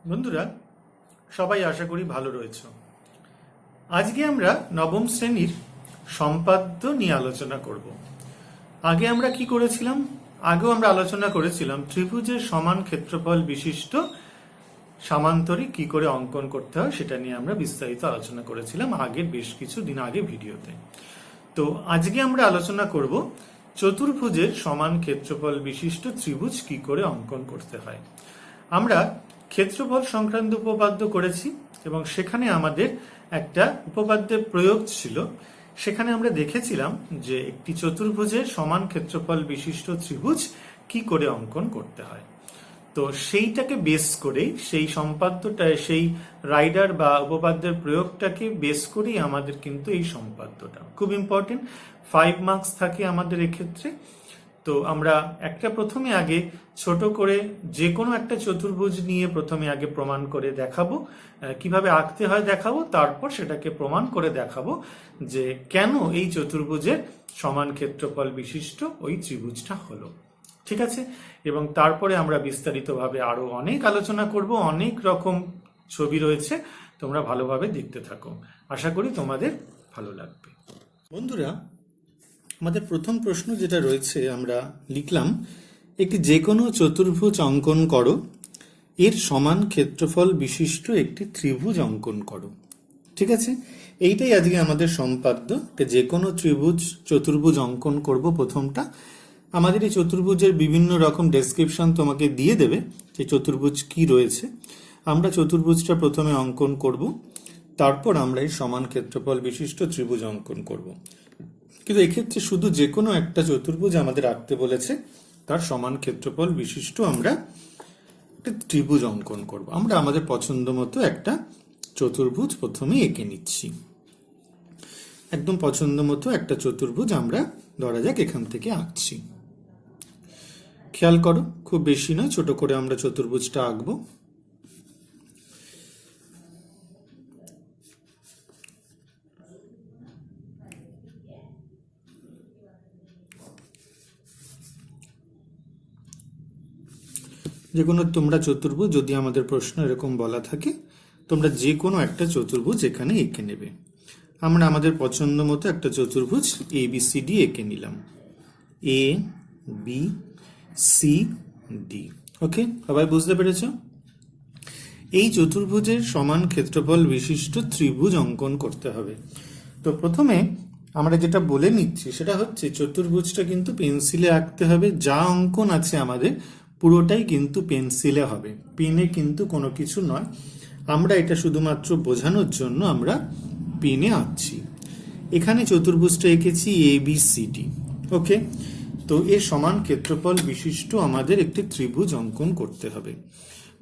বন্ধুরা, সবাই আশা করি ভালো রয়েছে। আজকে আমরা নবম শ্রেণীর সম্পাদ্য নিয়ে আলোচনা করব। আগে আমরা কি করেছিলাম? আগেও আমরা আলোচনা করেছিলাম ত্রিভুজের সমান ক্ষেত্রফল বিশিষ্ট সামান্তরিক কি করে অঙ্কন করতে হয় সেটা নিয়ে আমরা বিস্তারিত আলোচনা করেছিলাম আগের বেশ কিছু দিন আগে ভিডিওতে। তো আজকে আমরা আলোচনা করব চতুর্ভুজের সমান ক্ষেত্রফল বিশিষ্ট ত্রিভুজ কি করে অঙ্কন করতে হয়। আমরা ক্ষেত্রফল সংক্রান্ত উপপাদ্য করেছি এবং সেখানে আমাদের একটা উপপাদ্যের প্রয়োগ ছিল। সেখানে আমরা দেখেছিলাম যে একটি চতুর্ভুজের সমান ক্ষেত্রফল বিশিষ্ট ত্রিভুজ কি করে অঙ্কন করতে হয়। তো সেইটাকে বেস করে সেই সম্পাদ্যটা সেই রাইডার বা উপপাদ্যের প্রয়োগটাকে বেস করেই আমাদের কিন্তু এই সম্পাদ্যটা খুব ইম্পর্টেন্ট। 5 মার্কস থাকে আমাদের এক্ষেত্রে। তো আমরা একটা প্রথমে আগে ছোট করে যে কোনো একটা চতুর্ভুজ নিয়ে প্রথমে আগে প্রমাণ করে দেখাবো, কিভাবে আঁকতে হয় দেখাবো, তারপর সেটাকে প্রমাণ করে দেখাবো যে কেন এই চতুর্ভুজের সমান ক্ষেত্রফল বিশিষ্ট ওই ত্রিভুজটা হলো। ঠিক আছে? এবং তারপরে আমরা বিস্তারিতভাবে আরো অনেক আলোচনা করব। অনেক রকম ছবি রয়েছে, তোমরা ভালোভাবে দেখতে থাকো। আশা করি তোমাদের ভালো লাগবে। বন্ধুরা, আমাদের প্রথম প্রশ্ন যেটা রয়েছে আমরা লিখলাম, একটি যে কোনো চতুর্ভুজ অঙ্কন করো, এর সমান ক্ষেত্রফল বিশিষ্ট একটি ত্রিভুজ অঙ্কন করো। ঠিক আছে? এইটাই আজকে আমাদের সম্পাদ্য। যে কোনো চতুর্ভুজ অঙ্কন করব। প্রথমটা আমাদের এই চতুর্ভুজের বিভিন্ন রকম ডেসক্রিপশন তোমাকে দিয়ে দেবে যে চতুর্ভুজ কি রয়েছে। আমরা চতুর্ভুজটা প্রথমে অঙ্কন করব, তারপর আমরা এই সমান ক্ষেত্রফল বিশিষ্ট ত্রিভুজ অঙ্কন করব। কিন্তু এক্ষেত্রে শুধু যে কোনো একটা চতুর্ভুজ আমাদের আঁকতে বলেছে, তার সমান ক্ষেত্রফল বিশিষ্ট আমরা একটা ত্রিভুজ অঙ্কন করব। আমরা আমাদের পছন্দ মতো একটা চতুর্ভুজ প্রথমে এঁকে নিচ্ছি। একদম পছন্দ মতো একটা চতুর্ভুজ আমরা ধরা যাক এখান থেকে আঁকছি। খেয়াল করো, খুব বেশি নয়, ছোট করে আমরা চতুর্ভুজটা আঁকবো। যে কোনো তোমরা চতুর্ভুজ, যদি আমাদের প্রশ্ন এরকম বলা থাকে, তোমরা যে কোনো একটা চতুর্ভুজ এখানে এঁকে নেবে। আমরা আমাদের পছন্দ মতো একটা চতুর্ভুজ ABCD এঁকে নিলাম। A B C D। ওকে, সবাই বুঝতে পেরেছ? এই চতুর্ভুজের সমান ক্ষেত্রফল বিশিষ্ট ত্রিভুজ অঙ্কন করতে হবে। তো প্রথমে আমরা যেটা বলে নিচ্ছি সেটা হচ্ছে চতুর্ভুজটা কিন্তু পেন্সিলে আঁকতে হবে। যা অঙ্কন আছে আমাদের পুরোটাই কিন্তু পেন্সিলে হবে, পেনে কিন্তু কোনো কিছু নয়। আমরা এটা শুধুমাত্র বোঝানোর জন্য আমরা পেনে আঁকছি। এখানে চতুর্ভুজটা এঁকেছি ABCD। ওকে, তো এর সমান ক্ষেত্রফল বিশিষ্ট আমাদের একটি ত্রিভুজ অঙ্কন করতে হবে।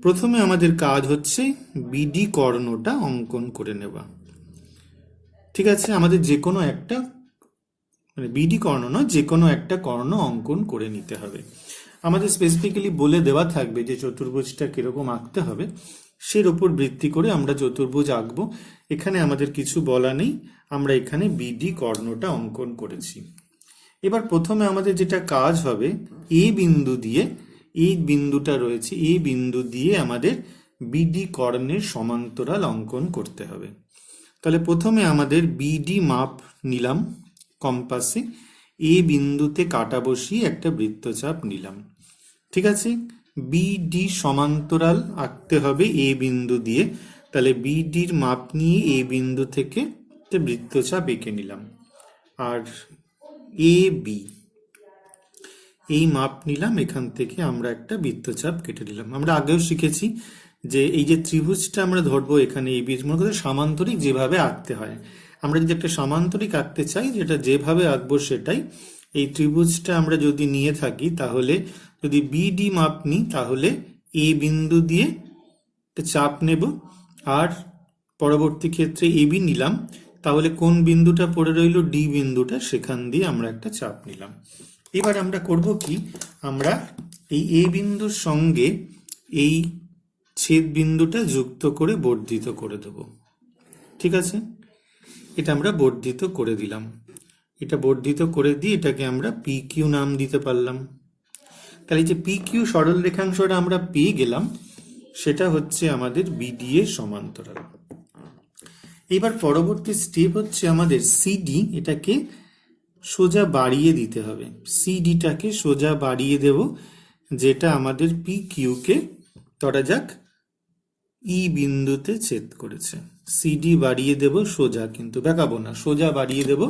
প্রথমে আমাদের কাজ হচ্ছে BD কর্ণটা অঙ্কন করে নেওয়া। ঠিক আছে? আমাদের যে কোনো একটা BD কর্ণ নয়, যে কোনো একটা কর্ণ অঙ্কন করে নিতে হবে। আমাদের স্পেসিফিক্যালি বলে দেওয়া থাকবে যে চতুর্ভুজটা কিরকম আঁকতে হবে, সের উপর ভিত্তি করে আমরা চতুর্ভুজ আঁকবো। এখানে আমাদের কিছু বলা নেই, আমরা এখানে BD কর্ণটা অঙ্কন করেছি। এবার প্রথমে আমাদের যেটা কাজ হবে, এ বিন্দু দিয়ে, এই বিন্দুটা রয়েছে, এই বিন্দু দিয়ে আমাদের BD কর্ণের সমান্তরাল অঙ্কন করতে হবে। তাহলে প্রথমে আমাদের BD মাপ নিলাম কম্পাসে, এ বিন্দুতে কাটা বসিয়ে একটা বৃত্তচাপ নিলাম। ঠিক আছে? BD সমান্তরাল আঁকতে হবে এ বিন্দু দিয়ে। তাহলে BDর মাপ নিয়ে এ বিন্দু থেকে বৃত্তচাপ এঁকে নিলাম। আর AB এই মাপ নিলাম, এখান থেকে আমরা একটা বৃত্তচাপ কেটে নিলাম। আমরা আগেও শিখেছি যে এই যে ত্রিভুজটা আমরা ধরবো এখানে AB, মনে করো সামান্তরিক যেভাবে আঁকতে হয়। আমরা যদি একটা সামান্তরিক আঁকতে চাই, যেটা যেভাবে আঁকবো সেটাই। এই ত্রিভুজটা আমরা যদি নিয়ে থাকি, তাহলে যদি BD মাপ নিই, তাহলে এ বিন্দু দিয়ে একটা চাপ নেব, আর পরবর্তী ক্ষেত্রে AB নিলাম, তাহলে কোন বিন্দুটা পড়ে রইল, D বিন্দুটা, সেখান দিয়ে আমরা একটা চাপ নিলাম। এবার আমরা করব কি, আমরা এই এ বিন্দুর সঙ্গে এই ছেদ বিন্দুটা যুক্ত করে বর্ধিত করে দেব। ঠিক আছে? এটা আমরা বর্ধিত করে দিলাম। এটা বর্ধিত করে দিয়ে এটাকে আমরা PQ নাম দিতে পারলাম। তাহলে যে PQ সরল রেখাংশটা আমরা পেয়ে গেলাম, সেটা হচ্ছে আমাদের বিডি এর সমান্তরাল। এবার পরবর্তী স্টেপ হচ্ছে আমাদের সিডি, এটাকে সোজা বাড়িয়ে দিতে হবে। সিডিটাকে সোজা বাড়িয়ে দেব, যেটা আমাদের পি কিউকে ধরা যাক ই বিন্দুতে ছেদ করেছে। সিডি বাড়িয়ে দেব সোজা, কিন্তু বেঁকাবো না, সোজা বাড়িয়ে দেব।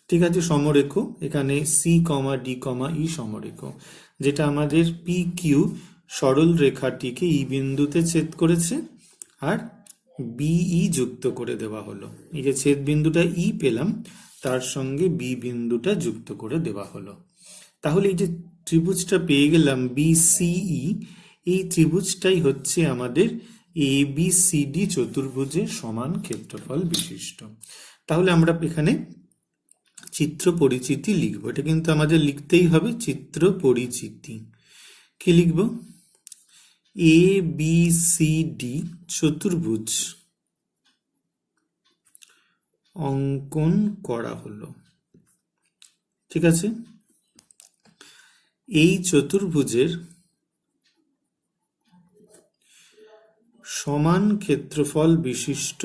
ঠিক আছে, সমরেখ এখানে সি কমা ডি কমা ই সমরেখ, যেটা আমাদের পি কিউ সরল রেখাটিকে ই বিন্দুতে ছেদ করেছে আর বিই যুক্ত করে দেওয়া হলো। এই যে ছেদ বিন্দুটা ই পেলাম, তার সঙ্গে বি বিন্দুটা যুক্ত করে দেওয়া হলো। তাহলে এই যে ত্রিভুজটা পেয়ে গেলাম বিসিই, এই ত্রিভুজটাই হচ্ছে আমাদের এবিসিডি চতুর্ভুজের সমান ক্ষেত্রফল বিশিষ্ট। তাহলে আমরা এখানে চিত্র পরিচিতি লিখব। এটা কিন্তু আমাদের লিখতেই হবে, চিত্র পরিচিতি। কি লিখব? এ বি সি ডি চতুর্ভুজ অঙ্কন করা হলো। ঠিক আছে, এই চতুর্ভুজের সমান ক্ষেত্রফল বিশিষ্ট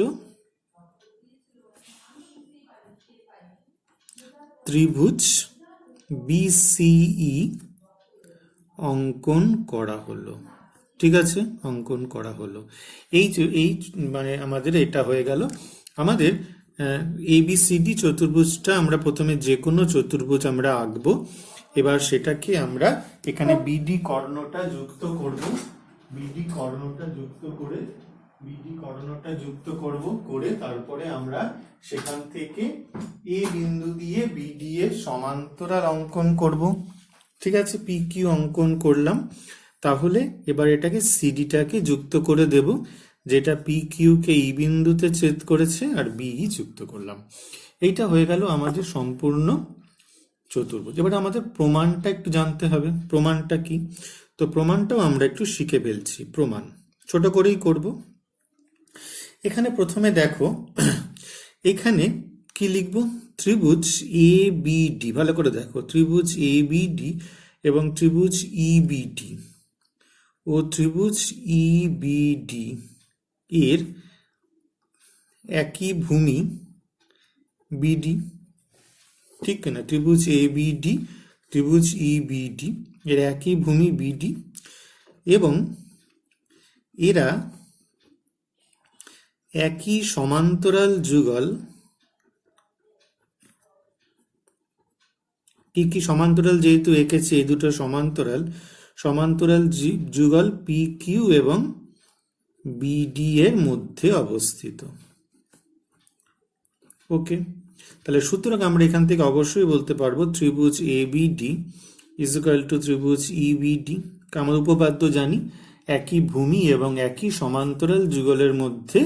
ত্রিভুজ বিসিই অঙ্কন করা হলো। ঠিক আছে, অঙ্কন করা হলো। এই মানে আমাদের এটা হয়ে গেল আমাদের এবিসিডি চতুর্ভুজটা। আমরা প্রথমে যে কোনো চতুর্ভুজ আমরা আঁকবো। এবার সেটাকে আমরা এখানে বিডি কর্ণটা যুক্ত করব। বিডি কর্ণটা যুক্ত করে তারপরে আমরা সেখান থেকে এ বিন্দু দিয়ে বিডি এর সমান্তরাল অঙ্কন করব। ঠিক আছে, পি কিউ অঙ্কন করলাম। তাহলে এবার এটাকে সিডিটাকে যুক্ত করে দেব, যেটা পি কিউ কে ই বিন্দুতে ছেদ করেছে, আর বিই যুক্ত করলাম। এইটা হয়ে গেল আমাদের সম্পূর্ণ চতুর্ভুজ। এবার আমাদের প্রমাণটা একটু জানতে হবে। প্রমাণটা কি? তো প্রমাণটাও আমরা একটু শিখে ফেলছি। প্রমাণ ছোট করেই করব। এখানে প্রথমে দেখো, এখানে কি লিখব? ত্রিভুজ এ বিডি, ভালো করে দেখো, ত্রিভুজ এ বিডি এবং ত্রিভুজ ইবিডি ও ত্রিভুজ ইবিডি এর একই ভূমি বিডি। ঠিক না? ত্রিভুজ এ বিডি, ত্রিভুজ ইবিডি এর একই ভূমি বিডি, এবং এরা একই সমান্তরাল যুগল। কি সমান্তরাল যেহেতু এঁকেছে, এই দুটো সমান্তরাল যুগল পি কিউ এবং বিডি এর মধ্যে অবস্থিত। ওকে, তাহলে সুতরাং আমরা এখান থেকে অবশ্যই বলতে পারবো ত্রিভুজ এ বিডি ইজ ইকুয়াল টু ত্রিভুজ ইবিডি। আমরা উপপাদ্য জানি, একই ভূমি এবং একই সমান্তরাল যুগলের মধ্যে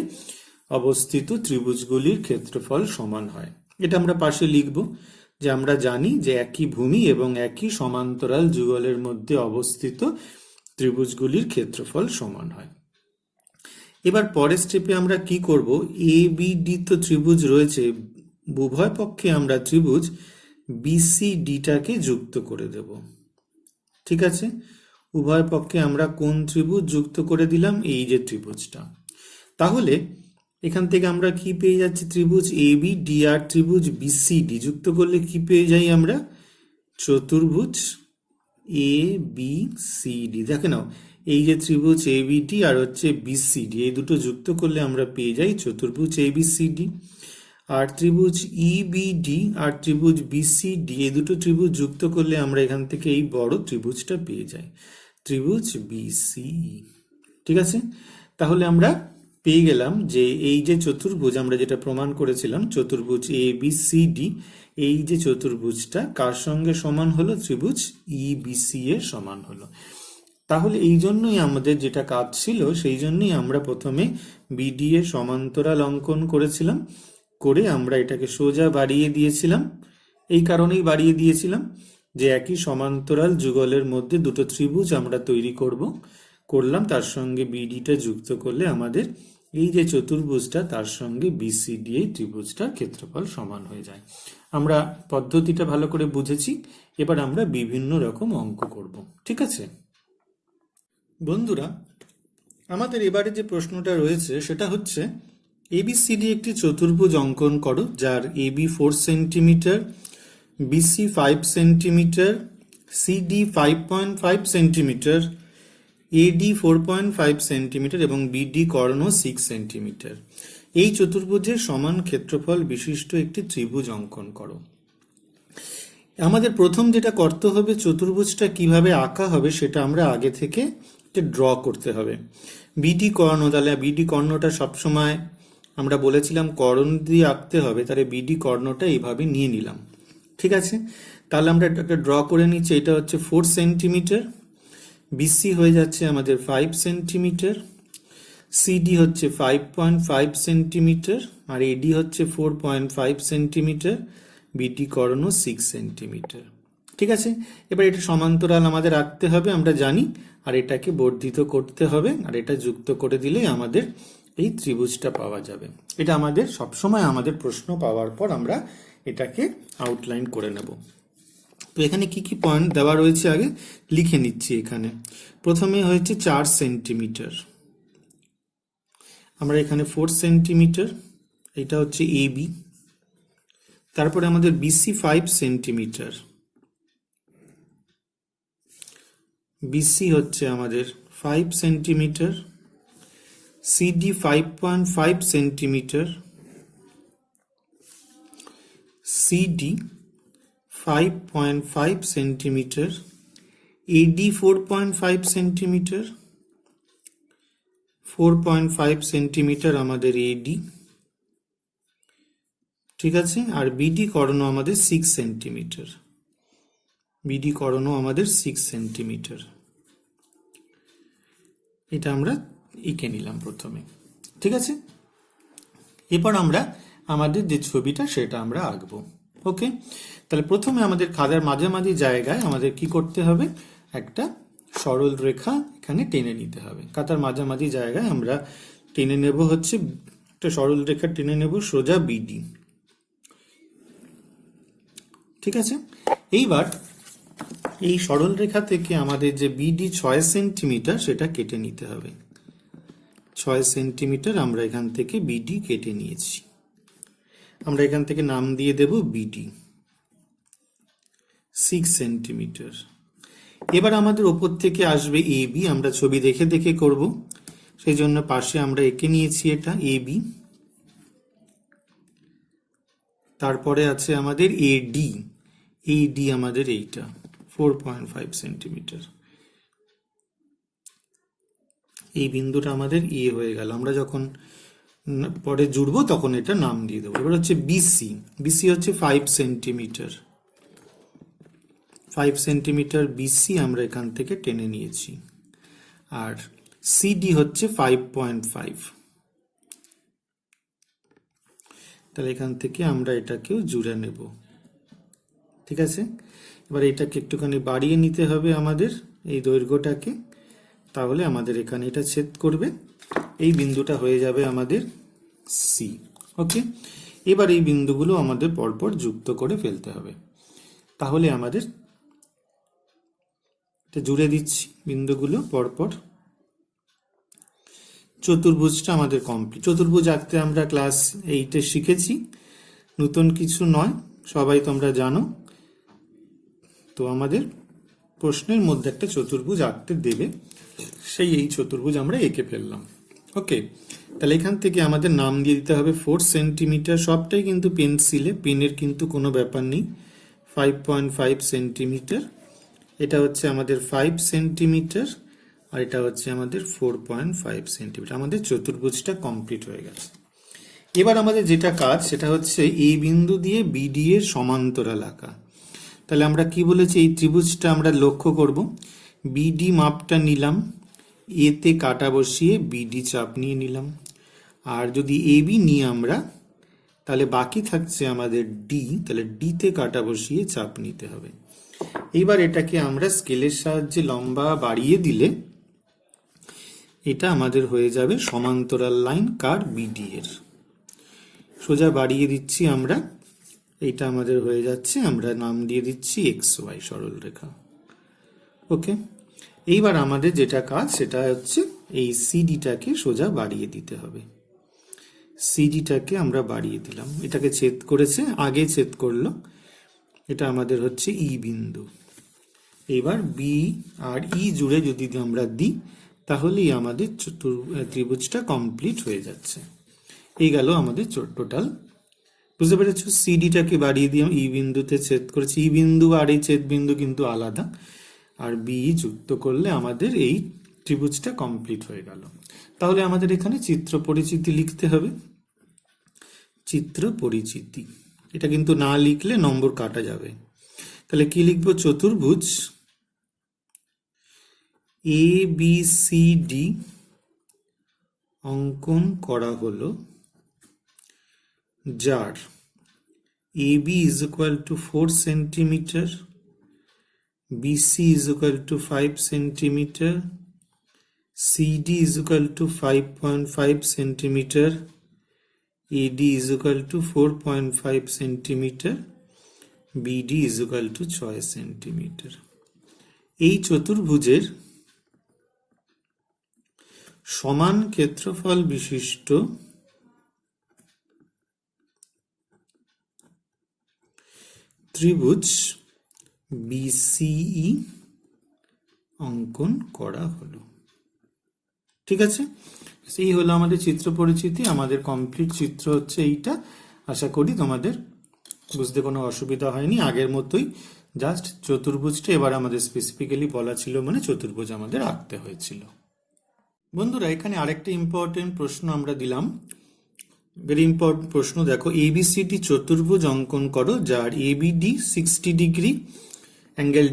অবস্থিত ত্রিভুজগুলির ক্ষেত্রফল সমান হয়। এটা আমরা পাশে লিখব, যে আমরা জানি যে একই ভূমি এবং একই সমান্তরাল যুগলের মধ্যে অবস্থিত ত্রিভুজগুলির ক্ষেত্রফল সমান হয়। এবার পরের স্টেপে আমরা কি করব? এ বিডি তো ত্রিভুজ রয়েছে, উভয় পক্ষে আমরা ত্রিভুজ বিসিডিটাকে যুক্ত করে দেব। ঠিক আছে, উভয় পক্ষে আমরা কোন ত্রিভুজ যুক্ত করে দিলাম? এই যে ত্রিভুজটা। তাহলে এখান থেকে আমরা কি পেয়ে যাচ্ছি? ত্রিভুজ এ বি ডি আর ত্রিভুজ বিসিডি যুক্ত করলে কি পেয়ে যাই আমরা? চতুর্ভুজ এ বি সি ডি। দেখে নাও, এই যে ত্রিভুজ এ বি ডি আর হচ্ছে বিসিডি, এই দুটো যুক্ত করলে আমরা পেয়ে যাই চতুর্ভুজ এ বি সি ডি। আর ত্রিভুজ ইবিডি আর ত্রিভুজ বিসিডি, এই দুটো ত্রিভুজ যুক্ত করলে আমরা এখান থেকে এই বড় ত্রিভুজটা পেয়ে যাই, ত্রিভুজ বিসিই। ঠিক আছে, তাহলে আমরা পেয়ে গেলাম যে এই যে চতুর্ভুজ আমরা যেটা প্রমাণ করেছিলাম, চতুর্ভুজ এ বি সি ডি, এই যে চতুর্ভুজটা কার সঙ্গে সমান হলো? ত্রিভুজ ইবিসি এর সমান হলো। তাহলে এই জন্যই আমাদের যেটা কাজ ছিল, সেই জন্যই আমরা প্রথমে বিডি এর সমান্তরাল অঙ্কন করেছিলাম, করে আমরা এটাকে সোজা বাড়িয়ে দিয়েছিলাম। এই কারণেই বাড়িয়ে দিয়েছিলাম যে একই সমান্তরাল যুগলের মধ্যে দুটো ত্রিভুজ আমরা তৈরি করলাম, তার সঙ্গে বিডিটা যুক্ত করলে আমাদের এই যে চতুর্ভুজটা তার সঙ্গে বিসিডি এই ত্রিভুজটার ক্ষেত্রফল সমান হয়ে যায়। আমরা পদ্ধতিটা ভালো করে বুঝেছি। এবার আমরা বিভিন্ন রকম অঙ্ক করব। ঠিক আছে বন্ধুরা, আমাদের এবারে যে প্রশ্নটা রয়েছে সেটা হচ্ছে এবিসিডি একটি চতুর্ভুজ অঙ্কন করো যার AB 4 centimetre, BC 5 centimetre, CD 5.5 centimetre, AD 4.5 centimetre এবং বিডি কর্ণ 6 সেন্টিমিটার। এই চতুর্ভুজের সমান ক্ষেত্রফল বিশিষ্ট একটি ত্রিভুজ অঙ্কন করো। আমাদের প্রথম যেটা করতে হবে, চতুর্ভুজটা কিভাবে আঁকা হবে সেটা আমরা আগে থেকে ড্র করতে হবে। বিডি কর্ণ, তাহলে বিডি কর্ণটা সবসময় আমরা বলেছিলাম কর্ণ দিয়ে আঁকতে হবে, তাহলে বিডি কর্ণটা এইভাবে নিয়ে নিলাম। ঠিক আছে, তাহলে আমরা একটা ড্র করে নিচ্ছি। এটা হচ্ছে 4 সেন্টিমিটার, বিসি হয়ে যাচ্ছে আমাদের 5 সেন্টিমিটার, সিডি হচ্ছে 5.5 সেন্টিমিটার আর এডি হচ্ছে 4.5 সেন্টিমিটার, বিডি কর্ণ 6 সেন্টিমিটার। ঠিক আছে, এবার এটা সমান্তরাল আমাদের আঁকতে হবে, আমরা জানি, আর এটাকে বর্ধিত করতে হবে, আর এটা যুক্ত করে দিলে আমাদের এই ত্রিভুজটা পাওয়া যাবে। এটা আমাদের সবসময় আমাদের প্রশ্ন পাওয়ার পর আমরা এটাকে আউটলাইন করে নেব। তো এখানে কি কি পয়েন্ট দেওয়া রয়েছে আগে লিখে নিচ্ছি। এখানে প্রথমে হয়েছে 4 সেন্টিমিটার, আমরা এখানে 4 সেন্টিমিটার, এটা হচ্ছে এবি। তারপরে আমাদের বিসি 5 সেন্টিমিটার, বিসি হচ্ছে আমাদের 5 centimetre, CD 5.5 centimetre, CD 5.5 centimetre, AD 4.5 centimetre, 4.5 centimetre আমাদের এডি। ঠিক আছে, আর বিডি কর্ণ আমাদের 6 সেন্টিমিটার, বিডি কর্ণ আমাদের 6 সেন্টিমিটার। এটা আমরা এঁকে নিলাম প্রথমে। ঠিক আছে, এরপর আমরা আমাদের যে ছবিটা সেটা আমরা আঁকবো। ওকে, তাহলে প্রথমে আমাদের খাতার মাঝামাঝি জায়গায় আমাদের কি করতে হবে, একটা সরল রেখা এখানে টেনে নিতে হবে। খাতার মাঝামাঝি জায়গায় আমরা টেনে নেব হচ্ছে একটা সরল রেখা টেনে নেব সোজা বিডি। ঠিক আছে, এইবার এই সরল রেখা থেকে আমাদের যে বিডি 6 সেন্টিমিটার সেটা কেটে নিতে হবে। 6 সেন্টিমিটার আমরা এখান থেকে বিডি কেটে নিয়েছি। আমরা এখান থেকে নাম দিয়ে দেব বিডি 6 সেন্টিমিটার। এবার আমাদের ওপর থেকে আসবে এবি, আমরা ছবি দেখে দেখে করব, সেই জন্য পাশে আমরা এঁকে নিয়েছি এটা এবি। তারপরে আছে আমাদের এডি, এডি আমাদের এইটা 4.5 সেন্টিমিটার। এই বিন্দুটা আমাদের এ হয়ে গেল। আমরা যখন পরে জুড়বো তখন এটা নাম দিয়ে দেবো। এবার হচ্ছে বিসি, বিসি হচ্ছে 5 সেন্টিমিটার, 5 সেন্টিমিটার বিসি আমরা এখান থেকে টেনে নিয়েছি। আর সিডি হচ্ছে 5.5, তাহলে এখান থেকে আমরা এটাকেও জুড়ে নেব। ঠিক আছে, এবার এটাকে একটুখানি বাড়িয়ে নিতে হবে আমাদের এই দৈর্ঘ্যটাকে, তাহলে আমাদের এখানে এটা ছেদ করবে, এই বিন্দুটা হয়ে যাবে আমাদের সি। ওকে, এবার এই বিন্দুগুলো আমাদের পরপর যুক্ত করে ফেলতে হবে। তাহলে আমাদের এটা জুড়ে দিচ্ছি বিন্দুগুলো পরপর। চতুর্ভুজটা আমাদের কমপ্লিট। চতুর্ভুজ আঁকতে আমরা ক্লাস 8-এ শিখেছি, নতুন কিছু নয়, সবাই তোমরা জানো। তো আমাদের প্রশ্নের মধ্যে একটা চতুর্ভুজ আঁকতে দেবে, এই চতুর্ভুজ আমরা এঁকে ফেললাম। ওকে, তাহলে এখান থেকে আমাদের নাম দিয়ে দিতে হবে 4 সেন্টিমিটার, সবটাই কিন্তু পেন্সিলে, পেনের কিন্তু কোনো ব্যাপার নেই। 5.5 সেন্টিমিটার, এটা হচ্ছে আমাদের 5 সেন্টিমিটার, আর এটা হচ্ছে আমাদের 4.5 সেন্টিমিটার। আমাদের চতুর্ভুজটা কমপ্লিট হয়ে গেছে। এবার আমাদের যেটা কাজ সেটা হচ্ছে এই বিন্দু দিয়ে বিডি এর সমান্তরাল আঁকা। তাহলে আমরা কি বলেছি, এই ত্রিভুজটা আমরা লক্ষ্য করব। বিডি মাপটা নিলাম, এতে কাটা বসিয়ে বিডি চাপ নিয়ে নিলাম। আর যদি এবি নিই আমরা, তাহলে বাকি থাকছে আমাদের ডি, তাহলে ডিতে কাটা বসিয়ে চাপ নিতে হবে। এইবার এটাকে আমরা স্কেলের সাহায্যে লম্বা বাড়িয়ে দিলে এটা আমাদের হয়ে যাবে সমান্তরাল লাইন কার বিডি এর। সোজা বাড়িয়ে দিচ্ছি আমরা, এটা আমাদের হয়ে যাচ্ছে, আমরা নাম দিয়ে দিচ্ছি এক্স ওয়াই সরল রেখা। ওকে, এইবার আমাদের যেটা কাজ সেটা হচ্ছে এই সিডিটাকে সোজা বাড়িয়ে দিতে হবে। সিডিটাকে আমরা বাড়িয়ে দিলাম, এটাকে ছেদ করেছে, আগে ছেদ করলো, এটা আমাদের হচ্ছে ই বিন্দু। এবার বি আর ই জুড়ে যদি আমরা দিই তাহলেই আমাদের ত্রিভুজটা কমপ্লিট হয়ে যাচ্ছে। এই গেল আমাদের টোটাল। বুঝতে পেরেছ? সিডিটাকে বাড়িয়ে দিয়ে ই বিন্দুতে ছেদ করেছি, ই বিন্দু আর এই ছেদ বিন্দু কিন্তু আলাদা, আর বি যুক্ত করলে আমাদের এই ত্রিভুজটা কমপ্লিট হয়ে গেল। তাহলে আমাদের এখানে চিত্র পরিচিতি লিখতে হবে। চিত্র পরিচিতি, এটা কিন্তু না লিখলে নম্বর কাটা যাবে। তাহলে কি লিখবো? চতুর্ভুজ এ বি সি ডি অঙ্কন করা হলো, যার AB is equal to 4 centimeter, BC is equal to 5 centimeter, CD is equal to 5.5 centimeter, AD is equal to 4.5 centimeter, BD is equal to 6 centimeter। এই চতুর্ভুজের সমান ক্ষেত্রফল বিশিষ্ট ত্রিভুজ BCE অঙ্কন করা হলো। ঠিক আছে, এই হলো আমাদের চিত্র পরিচিতি। আমাদের কমপ্লিট চিত্র হচ্ছে এইটা। আশা করি তোমাদের বুঝতে কোনো অসুবিধা হয়নি। আগের মতোই জাস্ট চতুর্ভুজটা এবার আমাদের স্পেসিফিক্যালি বলা ছিল, মানে চতুর্ভুজ আমাদের আঁকতে হয়েছিল। বন্ধুরা, এখানে আরেকটা ইম্পর্টেন্ট প্রশ্ন আমরা দিলাম, ভেরি ইম্পর্টেন্ট প্রশ্ন। দেখো, এবিসিডি চতুর্ভুজ অঙ্কন করো, যার ABD 60 degree, angle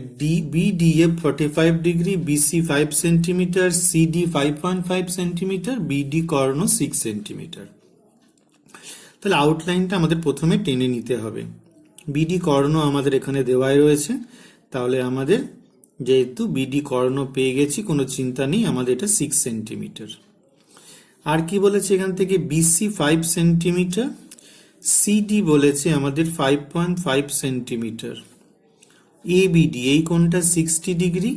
BDA 45 degree, BC 5 centimetre, CD 5.5 centimetre, BD কর্ণ 6 সেন্টিমিটার। তাহলে আউটলাইনটা আমাদের প্রথমে টেনে নিতে হবে। বিডি কর্ণ আমাদের এখানে দেওয়াই রয়েছে, তাহলে আমাদের যেহেতু বিডি কর্ণ পেয়ে গেছি, কোনো চিন্তা নেই, আমাদের এটা 6 সেন্টিমিটার। আর কি বলেছে এখান থেকে? বিসি 5 সেন্টিমিটার, সিডি বলেছে আমাদের 5.5 সেন্টিমিটার, এবিডি এই কোণটা 60 ডিগ্রি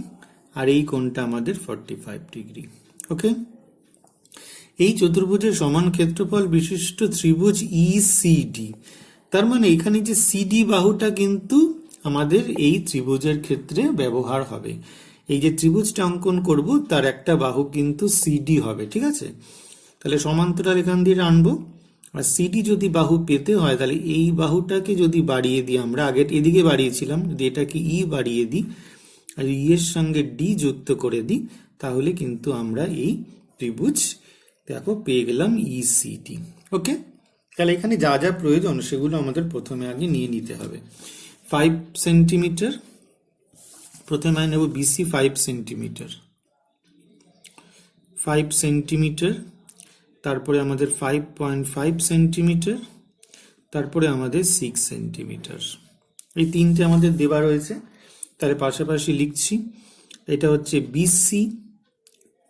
আর এই কোণটা আমাদের 45 ডিগ্রি। ওকে, এই চতুর্ভুজের সমান ক্ষেত্রফল বিশিষ্ট ত্রিভুজ ইসিডি, তার মানে এখানে যে সিডি বাহুটা কিন্তু আমাদের এই ত্রিভুজের ক্ষেত্রে ব্যবহার হবে। এই যে ত্রিভুজটা অঙ্কন করব তার একটা বাহু কিন্তু সিডি হবে। ঠিক আছে, তাহলে সমান্তরাল এখান দিয়ে আনবো, আর সিডি যদি বাহু পেতে হয় তাহলে এই বাহুটাকে যদি বাড়িয়ে দিই, আমরা আগে এদিকে বাড়িয়েছিলাম, যদি এটাকে ই বাড়িয়ে দিই আর ই এর সঙ্গে ডি যুক্ত করে দিই, তাহলে কিন্তু আমরা এই ত্রিভুজ দেখো পেয়ে গেলাম ইসিডি। ওকে, তাহলে এখানে যা যা প্রয়োজন সেগুলো আমাদের প্রথমে আগে নিয়ে নিতে হবে। 5 সেন্টিমিটার, প্রথমে নেব বিসি 5 সেন্টিমিটার, 5 সেন্টিমিটার, তারপরে আমাদের 5.5 সেন্টিমিটার, তারপরে আমাদের 6 সেন্টিমিটার। এই তিনটে আমাদের দেওয়া রয়েছে, তাহলে পাশাপাশি লিখছি। এটা হচ্ছে বিসি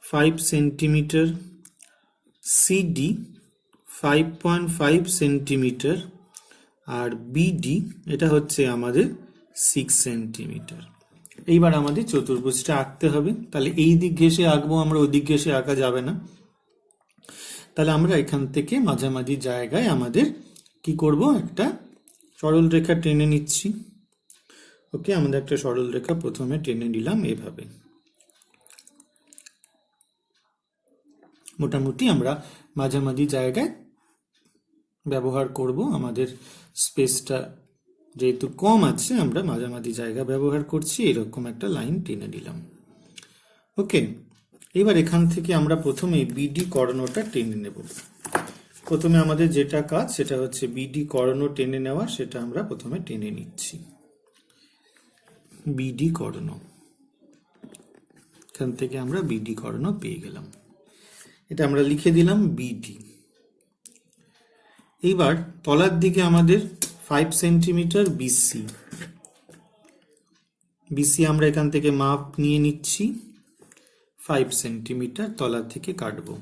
5 সেন্টিমিটার, সিডি 5.5 সেন্টিমিটার, আর বিডি এটা হচ্ছে আমাদের 6 সেন্টিমিটার। এইবার আমাদের চতুর্ভুজটা আঁকতে হবে। তাহলে এই দিক ঘেঁষে আঁকবো আমরা, ওই দিক ঘেঁষে আঁকা যাবে না। তাহলে আমরা এখান থেকে মাঝামাঝি জায়গায় আমাদের কি করব? একটা সরল রেখা টেনে নিচ্ছি। ওকে, আমাদের একটা সরল রেখা প্রথমে টেনে নিলাম এভাবে। মোটামুটি আমরা মাঝামাঝি জায়গায় ব্যবহার করব। আমাদের স্পেসটা যেহেতু কম আছে, আমরা মাঝামাঝি জায়গা ব্যবহার করছি, এরকম একটা লাইন টেনে নিলাম। ওকে, এবার এখান থেকে আমরা প্রথমে বিডি কর্ণটা টেনে নেব। প্রথমে আমাদের যেটা কাজ সেটা হচ্ছে বিডি কর্ণ টেনে নেওয়া, সেটা আমরা প্রথমে টেনে নিচ্ছি। বিডি কর্ণ, এখান থেকে আমরা বিডি কর্ণ পেয়ে গেলাম, এটা আমরা লিখে দিলাম বিডি। এইবার তলার দিকে আমাদের 5 সেন্টিমিটার বিসি, বিসি আমরা এখান থেকে মাপ নিয়ে নিচ্ছি, 5 সেন্টিমিটার তলা থেকে কাটবো।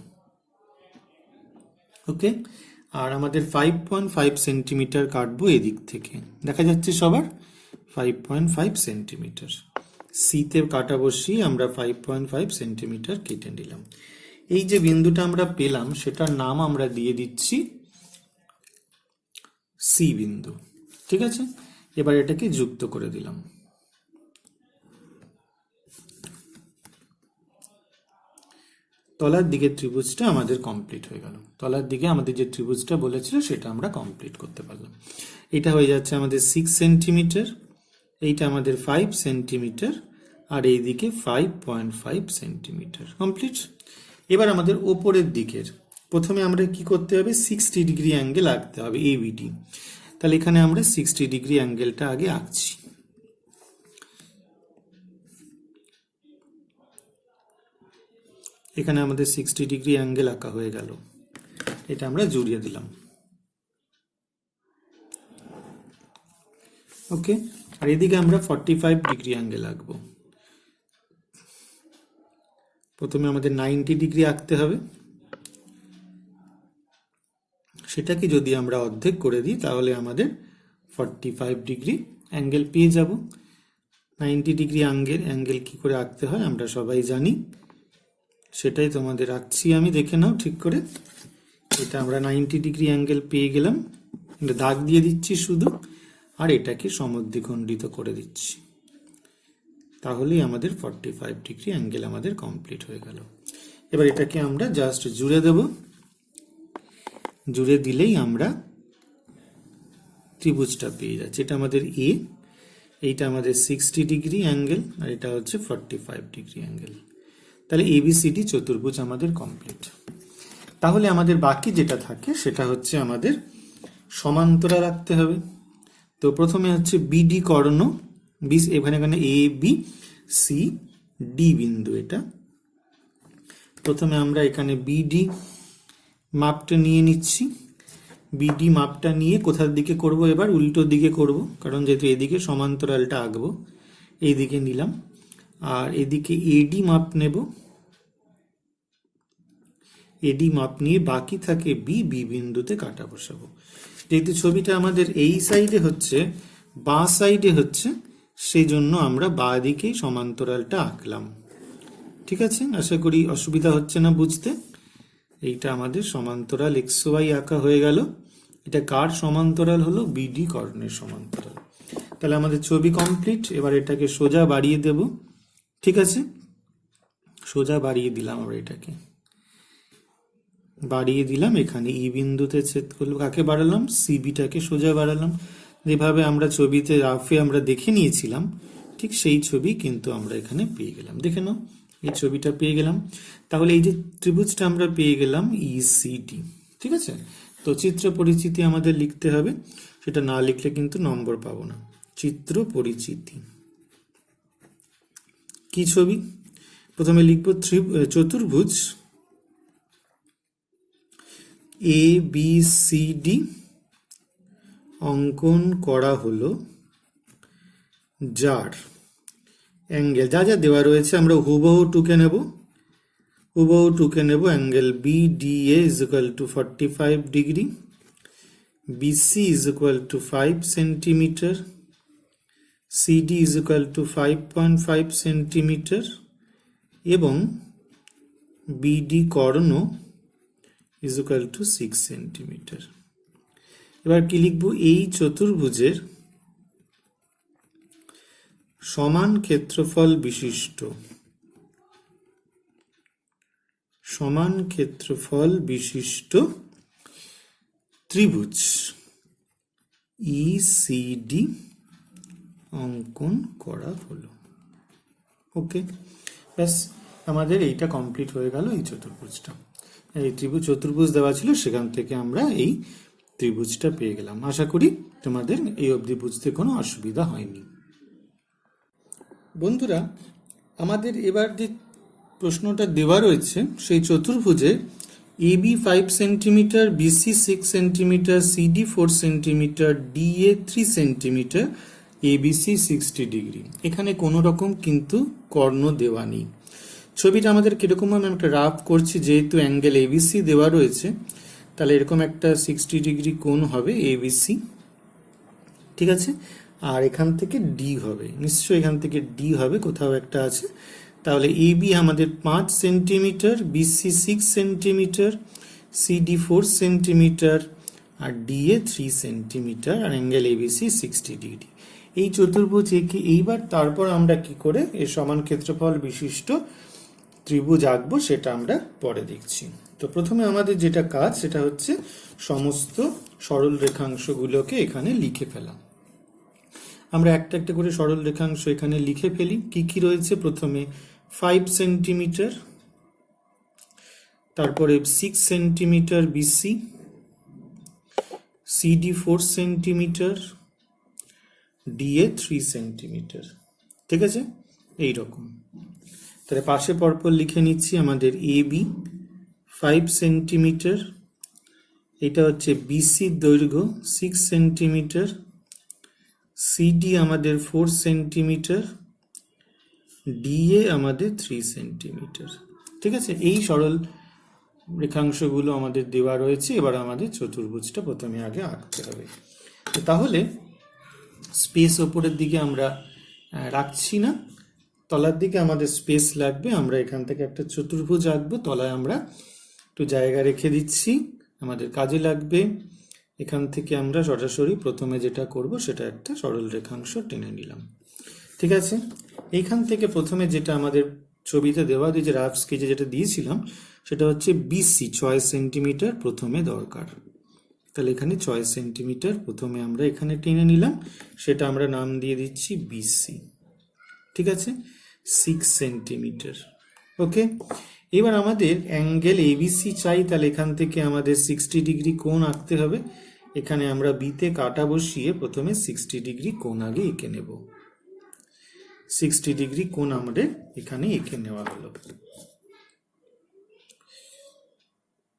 ওকে, আর আমাদের 5.5 সেন্টিমিটার কাটবো এদিক থেকে, দেখা যাচ্ছে সবার 5.5 সেন্টিমিটার। সিতে কাটা বসিয়ে আমরা 5.5 সেন্টিমিটার কেটে নিলাম। এই যে বিন্দুটা আমরা পেলাম সেটার নাম আমরা দিয়ে দিচ্ছি সি বিন্দু। ঠিক আছে, এবার এটাকে যুক্ত করে দিলাম। তলার দিকে ত্রিভুজটা আমাদের কমপ্লিট হয়ে গেল। তলার দিকে আমাদের যে ত্রিভুজটা বলেছিল সেটা আমরা কমপ্লিট করতে পারলাম। এটা হয়ে যাচ্ছে আমাদের 6 সেন্টিমিটার, এইটা আমাদের 5 সেন্টিমিটার, আর এইদিকে 5.5 সেন্টিমিটার। কমপ্লিট। এবার আমাদের ওপরের দিকের প্রথমে আমরা কি করতে হবে, 60 ডিগ্রি অ্যাঙ্গেল আঁকতে হবে, এবিডি। তাহলে এখানে আমরা 60 ডিগ্রি অ্যাঙ্গেলটা আগে আঁকছি। এখানে আমাদের 60 ডিগ্রি অ্যাঙ্গেল আঁকা হয়ে গেল, এটা আমরা জুড়িয়ে দিলাম। ওকে, আর এদিকে আমরা 45 ডিগ্রি অ্যাঙ্গেল আঁকবো। প্রথমে আমাদের 90 ডিগ্রি আঁকতে হবে, সেটাকে যদি আমরা অর্ধেক করে দিই তাহলে আমাদের 45 ডিগ্রি অ্যাঙ্গেল পেয়ে যাব। 90 ডিগ্রি অ্যাঙ্গেল কি করে আঁকতে হয় আমরা সবাই জানি, সেটাই তোমাদের আঁকছি আমি, দেখে নাও ঠিক করে। এটা আমরা 90 ডিগ্রি অ্যাঙ্গেল পেয়ে গেলাম, দাগ দিয়ে দিচ্ছি শুধু, আর এটাকে সমদ্বিখণ্ডিত করে দিচ্ছি, তাহলেই আমাদের 45 ডিগ্রি অ্যাঙ্গেল আমাদের কমপ্লিট হয়ে গেল। এবার এটাকে আমরা জাস্ট জুড়ে দেব, জুড়ে দিলেই আমরা ত্রিভুজটা পেয়ে যাচ্ছি। এটা আমাদের এ, এইটা আমাদের 60 ডিগ্রি অ্যাঙ্গেল, আর এটা হচ্ছে 45 ডিগ্রি অ্যাঙ্গেল। তাহলে এবিসিডি চতুর্ভুজ আমাদের কমপ্লিট। তাহলে আমাদের বাকি যেটা থাকে সেটা হচ্ছে আমাদের সমান্তরাল রাখতে হবে। তো প্রথমে হচ্ছে বিডি কর্ণ, এখানে এ বি সি ডি বিন্দু। এটা প্রথমে আমরা এখানে বিডি মাপটা নিয়ে নিচ্ছি। বিডি মাপটা নিয়ে কোথার দিকে করব, এবার উল্টো দিকে করব, কারণ যেহেতু এদিকে সমান্তরালটা আঁকবো, এইদিকে নিলাম। আর এদিকে এডি মাপ নেব, এডি মাপ নিয়ে বাকি থাকে বি, বি বিন্দুতে কাটা বসাবো। যেহেতু ছবিটা আমাদের এই সাইডে হচ্ছে, বাঁ সাইডে হচ্ছে, সেই জন্য আমরা বাঁ দিকেই সমান্তরালটা আঁকলাম। ঠিক আছে, আশা করি অসুবিধা হচ্ছে না বুঝতে। এইটা আমাদের সমান্তরাল এক্স ওয়াই আঁকা হয়ে গেল। এটা কার সমান্তরাল হলো, বিডি কর্ণের সমান্তরাল। তাহলে আমাদের ছবি কমপ্লিট। এবার এটাকে সোজা বাড়িয়ে দেব। ঠিক আছে, সোজা বাড়িয়ে দিলাম, আমরা এটাকে বাড়িয়ে দিলাম, এখানে ই বিন্দুতে ছেদ করলো। কাকে বাড়ালাম, সিবিটাকে সোজা বাড়ালাম। যেভাবে আমরা ছবিতে রাফে আমরা দেখে নিয়েছিলাম, ঠিক সেই ছবি কিন্তু আমরা এখানে পেয়ে গেলাম। দেখে নাও, এই ছবিটা পেয়ে গেলাম। তাহলে এই যে ত্রিভুজটা আমরা পেয়ে গেলাম ইসিডি। ঠিক আছে, তো চিত্র পরিচিতি আমাদের লিখতে হবে, সেটা না লিখলে কিন্তু নম্বর পাবো না। চিত্র পরিচিতি কি ছবি, প্রথমে লিখবো চতুর্ভুজ এ বি সি ডি অঙ্কন করা হলো, যার অ্যাঙ্গেল যা যা দেওয়া রয়েছে আমরা হুবহু টুকে নেব। হুবহু টুকে নেব। Angle B D A is equal to 45 degree, BC is equal to 5 centimetre, CD is equal to 5.5 centimetre, এবং বিডি কর্ণ ইজ ইকুয়াল টু 6 সেন্টিমিটার। এবার কি লিখবো, এই চতুর্ভুজের সমান ক্ষেত্রফল বিশিষ্ট, সমান ক্ষেত্রফল বিশিষ্ট ত্রিভুজ ইসিডি অঙ্কন করা হলো। ওকে, ব্যাস আমাদের এইটা কমপ্লিট হয়ে গেল। এই চতুর্ভুজটা, এই চতুর্ভুজ দেওয়া ছিল, সেখান থেকে আমরা এই ত্রিভুজটা পেয়ে গেলাম। আশা করি তোমাদের এই অবধি বুঝতে কোনো অসুবিধা হয়নি। বন্ধুরা, আমাদের এবার যে প্রশ্নটা দেওয়া রয়েছে, সেই চতুর্ভুজে AB 5 centimetre, BC 6 centimetre, CD 4 centimetre, DA 3 centimetre, ABC 60 degree. এখানে কোনো রকম কিন্তু কর্ণ দেওয়া নেই। ছবিটা আমাদের কিরকম, আমি একটা রাফ করছি, যেহেতু অ্যাঙ্গেল এবিসি দেওয়া রয়েছে, তাহলে এরকম একটা 60 ডিগ্রি কোণ হবে এবিসি। ঠিক আছে, আর এখান থেকে ডি হবে, নিশ্চয়ই এখান থেকে ডি হবে, কোথাও একটা আছে, তাহলে এবি আমাদের 5 centimetre, BC 6 centimetre, CD 4 centimetre, আর ডিএ 3 সেন্টিমিটার, আর অ্যাঙ্গেল এবিসি 60 ডিগ্রি। এই চতুর্ভুজ একে এইবার তারপর আমরা কি করে এই সমান ক্ষেত্রফল বিশিষ্ট ত্রিভুজ আঁকবো সেটা আমরা পরে দেখছি। তো প্রথমে আমাদের যেটা কাজ সেটা হচ্ছে সমস্ত সরল রেখাংশগুলোকে এখানে লিখে ফেলা। আমরা একটা একটা করে সরল রেখাংশ এখানে লিখে ফেলি। কি কি রয়েছে? প্রথমে 5 সেন্টিমিটার, তারপরে 6 centimetre BC, CD 4 centimetre, DA 3 centimetre. ঠিক আছে, এইরকম। তাহলে পাশে পরপর লিখে নিচ্ছি। আমাদের এবি 5 সেন্টিমিটার, এটা হচ্ছে বিসির দৈর্ঘ্য 6 সেন্টিমিটার, সিডি আমাদের 4 সেন্টিমিটার, ডিএ আমাদের 3 সেন্টিমিটার। ঠিক আছে, এই সরল রেখাংশগুলো আমাদের দেওয়া রয়েছে। এবার আমাদের চতুর্ভুজটা প্রথমে আগে আঁকতে হবে। তাহলে স্পেস ওপরের দিকে আমরা রাখছি না, তলার দিকে আমাদের স্পেস লাগবে। আমরা এখান থেকে একটা চতুর্ভুজ আঁকবো, তলায় আমরা একটু জায়গা রেখে দিচ্ছি, আমাদের কাজে লাগবে। এখান থেকে আমরা সরাসরি প্রথমে যেটা করব সেটা একটা সরল রেখাংশ টেনে নিলাম। ঠিক আছে, এইখান থেকে প্রথমে যেটা আমাদের ছবিতে দেওয়া যে রাফ স্কেচে যেটা দিয়েছিলাম সেটা হচ্ছে বিসি 6 সেন্টিমিটার প্রথমে দরকার। তাহলে এখানে 6 সেন্টিমিটার প্রথমে আমরা এখানে টেনে নিলাম, সেটা আমরা নাম দিয়ে দিচ্ছি বিসি। ঠিক আছে, 6 সেন্টিমিটার। ওকে, এবার আমাদের অ্যাঙ্গেল এবিসি চাই। তাহলে এখান থেকে আমাদের 60 ডিগ্রি কোণ আঁকতে হবে। এখানে আমরা বিতে কাটা বসিয়ে প্রথমে 60 ডিগ্রি কোণ আগে এঁকে নেব। 60 ডিগ্রি কোণ আমাদের এখানে এঁকে নেওয়া হলো।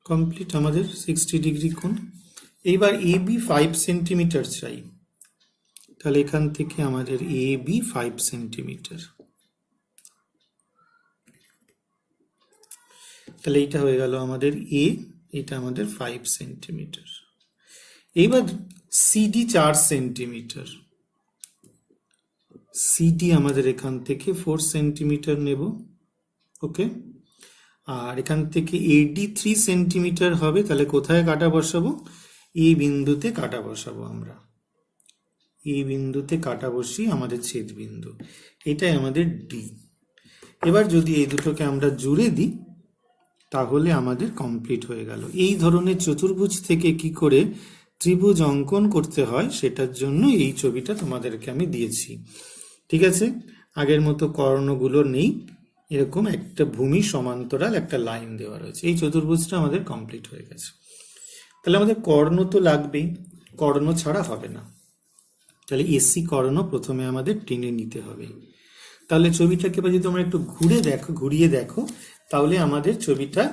কমপ্লিট আমাদের 60 ডিগ্রি কোণ। এইবার এবি 5 সেন্টিমিটার চাই। তাহলে এখান থেকে আমাদের এবি 5 সেন্টিমিটার। তাহলে এইটা হয়ে গেল আমাদের এ, এটা আমাদের 5 সেন্টিমিটার। এইবার সিডি 4 সেন্টিমিটার, সিডি আমাদের এখান থেকে 4 সেন্টিমিটার নেব। ওকে, আর এখান থেকে এডি 3 সেন্টিমিটার হবে। তাহলে কোথায় কাটা বসাবো? এই বিন্দুতে কাটা বসাবো আমরা। এই বিন্দুতে কাটা বসিয়ে আমাদের ছেদ বিন্দু, এটাই আমাদের ডি। এবার যদি এই দুটোকে আমরা জুড়ে দিই তাহলে আমাদের কমপ্লিট হয়ে গেল। এই ধরনের চতুর্ভুজ থেকে কি করে ত্রিভুজ অঙ্কন করতে হয় সেটার জন্য এই ছবিটা তোমাদেরকে আমি দিয়েছি। ঠিক আছে, আগের মতো কর্ণগুলো নেই, এরকম একটা ভূমি সমান্তরাল একটা লাইন দেওয়া রয়েছে। এই চতুর্ভুজটা আমাদের কমপ্লিট হয়ে গেছে। তাহলে আমাদের কর্ণ তো লাগবেই, কর্ণ ছাড়া হবে না। তাহলে এসি কর্ণ প্রথমে আমাদের টেনে নিতে হবে। তাহলে ছবিটাকে যদি তোমরা একটু ঘুরিয়ে দেখো তাহলে আমাদের ছবিটা,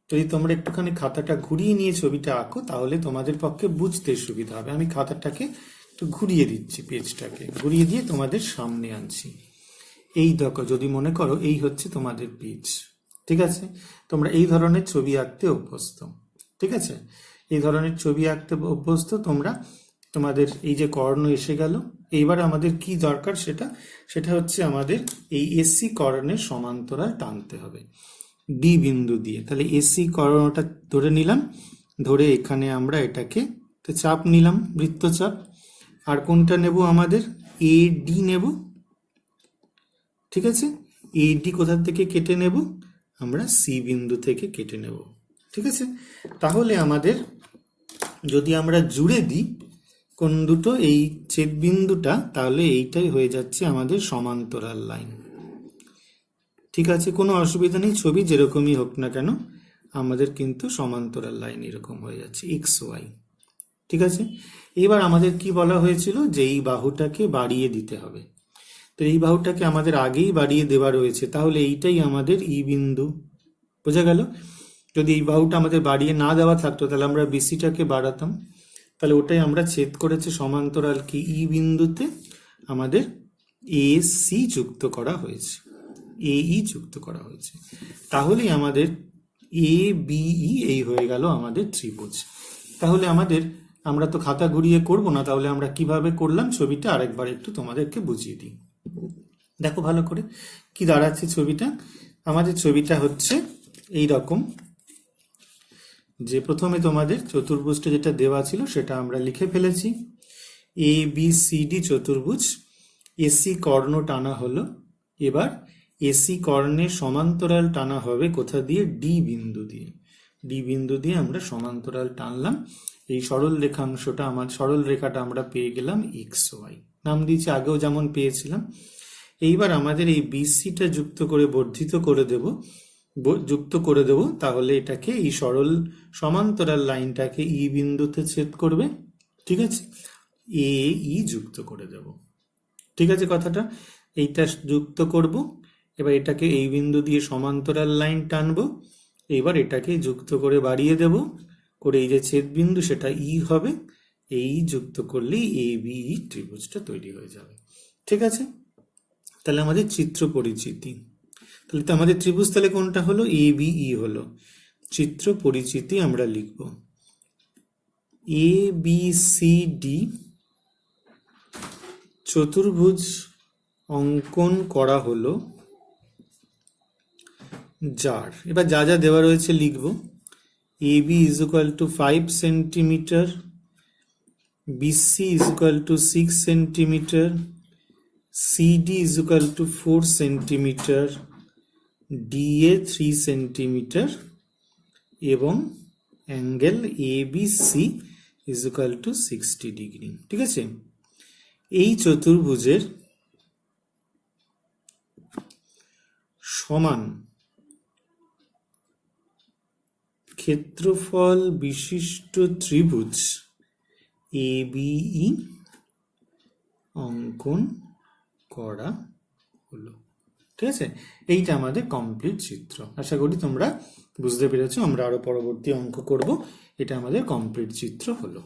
যদি তোমরা একটুখানি খাতাটা ঘুরিয়ে নিয়ে ছবিটা আঁকো তাহলে তোমাদের পক্ষে বুঝতে সুবিধা হবে। আমি খাতাটাকে একটু ঘুরিয়ে দিচ্ছি, পেজটাকে ঘুরিয়ে দিয়ে তোমাদের সামনে আনছি। এই দেখো, যদি মনে করো এই হচ্ছে তোমাদের পেজ। ঠিক আছে, তোমরা এই ধরনের ছবি আঁকতে অভ্যস্ত। ঠিক আছে, এই ধরনের ছবি আঁকতে অভ্যস্ত তোমরা। তোমাদের এই যে কর্ণ এসে গেল, এইবার আমাদের কি দরকার সেটা হচ্ছে আমাদের এই এসি কর্ণের সমান্তরাল টানতে হবে ডি বিন্দু দিয়ে। তাহলে এসি কর্ণটা ধরে নিলাম, ধরে এখানে আমরা এটাকে চাপ নিলাম, বৃত্তচাপ। আর কোনটা নেব? আমাদের এ ডি নেব। ঠিক আছে, এ ডি কোথা থেকে কেটে নেব? আমরা সি বিন্দু থেকে কেটে নেব। ঠিক আছে, তাহলে আমাদের যদি আমরা জুড়ে দিই কোন দুটো এই ছেদ বিন্দুটা, তাহলে এইটাই হয়ে যাচ্ছে আমাদের সমান্তরাল লাইন। ঠিক আছে, কোনো অসুবিধা নেই, ছবি যেরকমই হোক না কেন আমাদের কিন্তু সমান্তরাল লাইন এরকম হয়ে যাচ্ছে এক্স ওয়াই। ঠিক আছে, এবার আমাদের কি বলা হয়েছিল যে এই বাহুটাকে বাড়িয়ে দিতে হবে। তো এই বাহুটাকে আমাদের আগেই বাড়িয়ে দেওয়া রয়েছে, তাহলে এইটাই আমাদের ই বিন্দু। বোঝা গেল? যদি এই বাহুটা আমাদের বাড়িয়ে না দেওয়া থাকতো তাহলে আমরা বিসিটাকে বাড়াতাম। তাহলে ওটাই আমরা ছেদ করেছে সমান্তরাল কি ই বিন্দুতে আমাদের এ সি যুক্ত করা হয়েছে, এ ই যুক্ত করা হয়েছে। তাহলেই আমাদের এ বি ই এই হয়ে গেল আমাদের ত্রিভুজ। তাহলে আমরা তো খাতা ঘুরিয়ে করব না, তাহলে আমরা কিভাবে করলাম ছবিটা আরেকবার একটু তোমাদেরকে বুঝিয়ে দিই। দেখো ভালো করে কি দাঁড়াচ্ছে ছবিটা। আমাদের ছবিটা হচ্ছে এই রকম, যে প্রথমে তোমাদের চতুর্ভুজটা যেটা দেওয়া ছিল সেটা আমরা লিখে ফেলেছি। এ বি সি ডি চতুর্ভুজ, এসি কর্ণ টানা হলো। এবার এসি কর্ণের সমান্তরাল টানা হবে কোথা দিয়ে? ডি বিন্দু দিয়ে। ডি বিন্দু দিয়ে আমরা সমান্তরাল টানলাম। এই সরল রেখাংশটা সরল রেখাটা আমরা পেয়ে গেলাম এক্স ওয়াই, নাম দিয়েছি আগেও যেমন পেয়েছিলাম। এইবার আমাদের এই বিসিটা যুক্ত করে বর্ধিত করে দেব, তাহলে এটাকে এই সরল সমান্তরাল লাইনটাকে ই বিন্দুতে ছেদ করবে। ঠিক আছে, এ ই যুক্ত করে দেব। ঠিক আছে কথাটা, এইটা যুক্ত করব। এবার এটাকে এই বিন্দু দিয়ে সমান্তরাল লাইন টানবো। এবার এটাকে যুক্ত করে বাড়িয়ে দেব, করে এই যে ছেদ বিন্দু সেটা ই হবে। এই যুক্ত করলেই এ বি ই ত্রিভুজটা তৈরি হয়ে যাবে। ঠিক আছে, তাহলে আমাদের চিত্র পরিচিতি। তাহলে তো আমাদের ত্রিভুজ তাহলে কোনটা হলো? এ বি ই হলো। চিত্র পরিচিতি আমরা লিখব, এ বি সি ডি চতুর্ভুজ অঙ্কন করা হলো, যার এবার যা যা দেওয়া রয়েছে লিখব। A B is equal to 5 centimetre, BC is equal to 6 centimetre, CD is equal to 4 centimetre, DA 3 centimetre এবং angle A B C is equal to 60 degree. ঠিক আছে, এই চতুর্ভুজের সমান ক্ষেত্রফল বিশিষ্ট ত্রিভুজ এ বি ই অঙ্কন করা হলো। ঠিক আছে, এইটা আমাদের কমপ্লিট চিত্র। আশা করি তোমরা বুঝতে পেরেছো। আমরা আরো পরবর্তী অঙ্ক করব। এটা আমাদের কমপ্লিট চিত্র হলো।